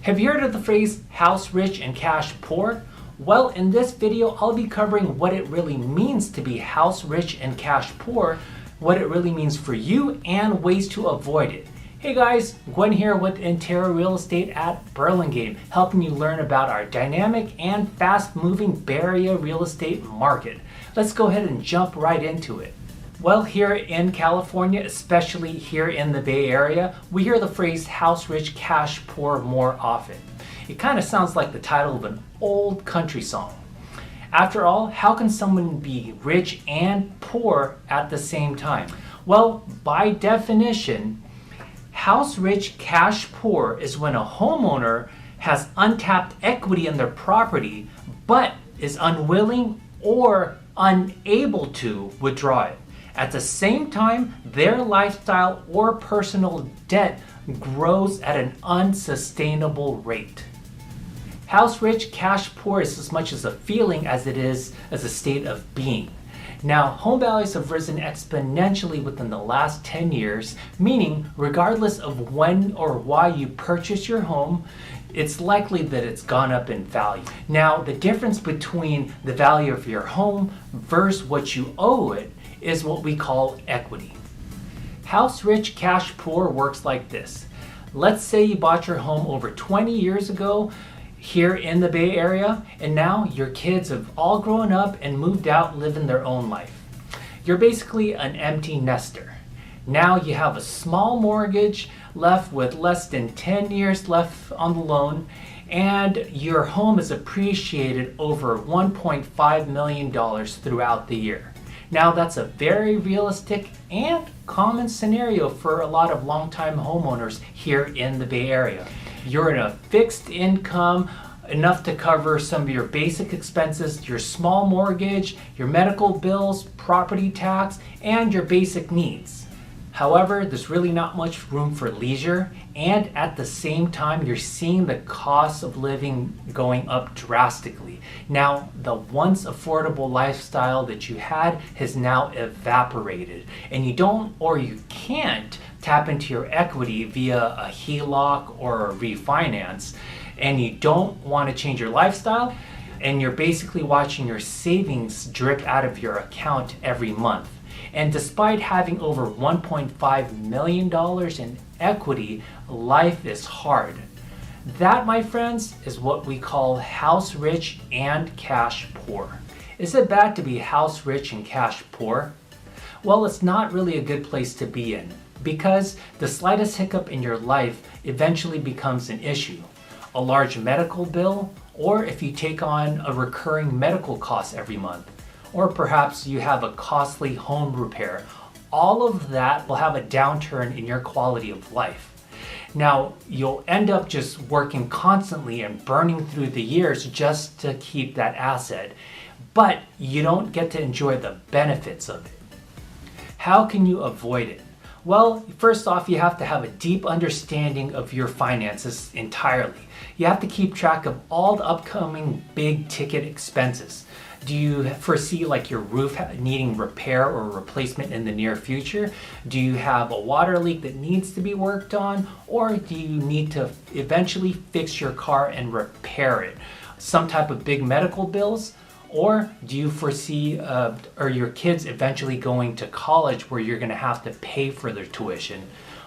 Have you heard of the phrase house rich and cash poor? Well, in this video, I'll be covering what it really means to be house rich and cash poor, what it really means for you, and ways to avoid it. Hey guys, Gwen here with Intero Real Estate at Burlingame, helping you learn about our dynamic and fast-moving Bay Area real estate market. Let's go ahead and jump right into it. Well, here in California, especially here in the Bay Area, we hear the phrase house rich, cash poor more often. It kind of sounds like the title of an old country song. After all, how can someone be rich and poor at the same time? Well, by definition, house rich, cash poor is when a homeowner has untapped equity in their property, but is unwilling or unable to withdraw it. At the same time, their lifestyle or personal debt grows at an unsustainable rate. House rich, cash poor is as much as a feeling as it is as a state of being. Now, home values have risen exponentially within the last 10 years, meaning regardless of when or why you purchase your home, it's likely that it's gone up in value. Now, the difference between the value of your home versus what you owe it is what we call equity. House rich, cash poor works like this. Let's say you bought your home over 20 years ago here in the Bay Area, and now your kids have all grown up and moved out living their own life. You're basically an empty nester. Now you have a small mortgage left with less than 10 years left on the loan, and your home is appreciated over $1.5 million throughout the year. Now that's a very realistic and common scenario for a lot of longtime homeowners here in the Bay Area. You're in a fixed income, enough to cover some of your basic expenses, your small mortgage, your medical bills, property tax, and your basic needs. However, there's really not much room for leisure, and at the same time, you're seeing the cost of living going up drastically. Now, the once affordable lifestyle that you had has now evaporated, and you don't or you can't tap into your equity via a HELOC or a refinance, and you don't want to change your lifestyle, and you're basically watching your savings drip out of your account every month. And despite having over $1.5 million in equity, life is hard. That, my friends, is what we call house rich and cash poor. Is it bad to be house rich and cash poor? Well, it's not really a good place to be in, because the slightest hiccup in your life eventually becomes an issue. A large medical bill, or if you take on a recurring medical cost every month, or perhaps you have a costly home repair, all of that will have a downturn in your quality of life. Now, you'll end up just working constantly and burning through the years just to keep that asset, but you don't get to enjoy the benefits of it. How can you avoid it? Well, first off, you have to have a deep understanding of your finances entirely. You have to keep track of all the upcoming big ticket expenses. Do you foresee like your roof needing repair or replacement in the near future? Do you have a water leak that needs to be worked on? Or do you need to eventually fix your car and repair it? Some type of big medical bills? Or do you foresee are your kids eventually going to college where you're going to have to pay for their tuition?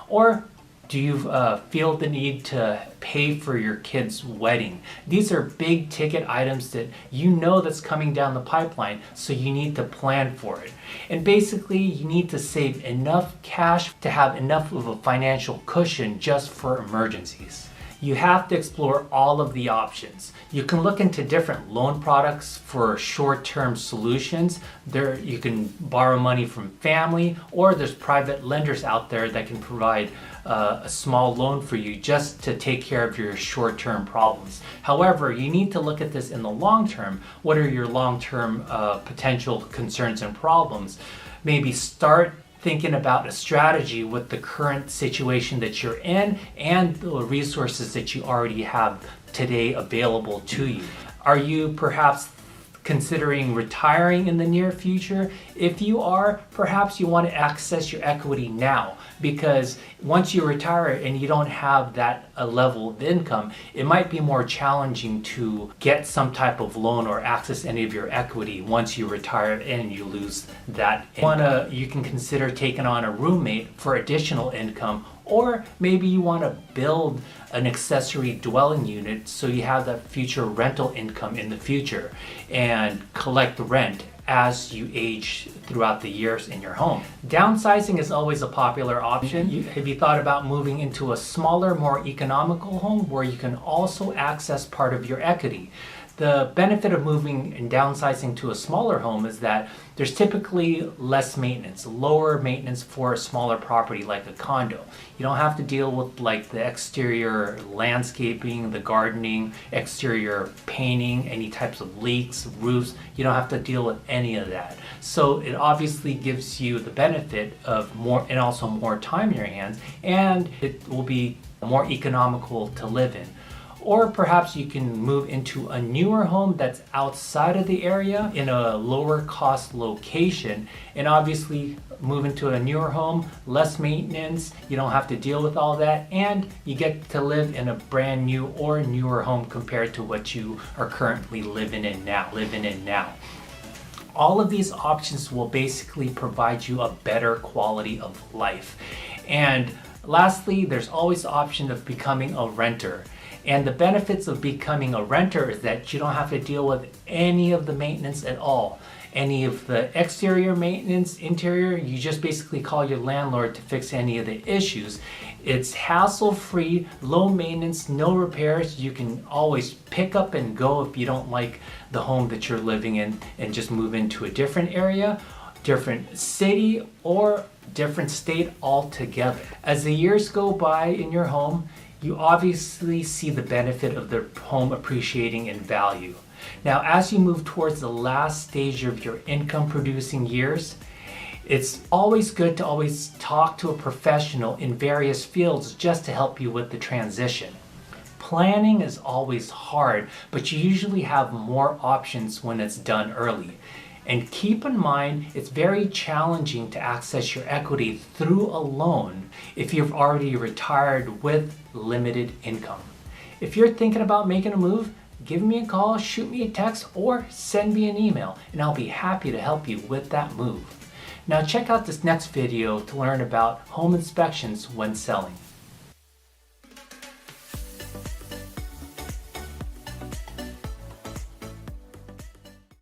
Or do you feel the need to pay for your kid's wedding? These are big ticket items that you know that's coming down the pipeline, so you need to plan for it. And basically, you need to save enough cash to have enough of a financial cushion just for emergencies. You have to explore all of the options. You can look into different loan products for short-term solutions. You can borrow money from family, or there's private lenders out there that can provide a small loan for you just to take care of your short-term problems. However, you need to look at this in the long term. What are your long-term potential concerns and problems? Maybe start thinking about a strategy with the current situation that you're in and the resources that you already have today available to you. Are you perhaps considering retiring in the near future. If you are, perhaps you want to access your equity now, because once you retire and you don't have that level of income, it might be more challenging to get some type of loan or access any of your equity once you retire and you lose that income. You can consider taking on a roommate for additional income, or maybe you want to build an accessory dwelling unit so you have that future rental income in the future and collect rent as you age throughout the years in your home. Downsizing is always a popular option. Have you thought about moving into a smaller, more economical home where you can also access part of your equity? The benefit of moving and downsizing to a smaller home is that there's typically less maintenance, lower maintenance for a smaller property like a condo. You don't have to deal with like the exterior landscaping, the gardening, exterior painting, any types of leaks, roofs. You don't have to deal with any of that. So it obviously gives you the benefit of more, and also more time in your hands, and it will be more economical to live in. Or perhaps you can move into a newer home that's outside of the area in a lower cost location, and obviously move into a newer home, less maintenance, you don't have to deal with all that, and you get to live in a brand new or newer home compared to what you are currently living in now. All of these options will basically provide you a better quality of life. And lastly, there's always the option of becoming a renter. And the benefits of becoming a renter is that you don't have to deal with any of the maintenance at all. Any of the exterior maintenance, interior, you just basically call your landlord to fix any of the issues. It's hassle-free, low maintenance, no repairs. You can always pick up and go if you don't like the home that you're living in and just move into a different area, different city, or different state altogether. As the years go by in your home, you obviously see the benefit of the home appreciating in value. Now, as you move towards the last stage of your income producing years, it's always good to always talk to a professional in various fields just to help you with the transition. Planning is always hard, but you usually have more options when it's done early. And keep in mind, it's very challenging to access your equity through a loan if you've already retired with limited income. If you're thinking about making a move, give me a call, shoot me a text, or send me an email, and I'll be happy to help you with that move. Now check out this next video to learn about home inspections when selling.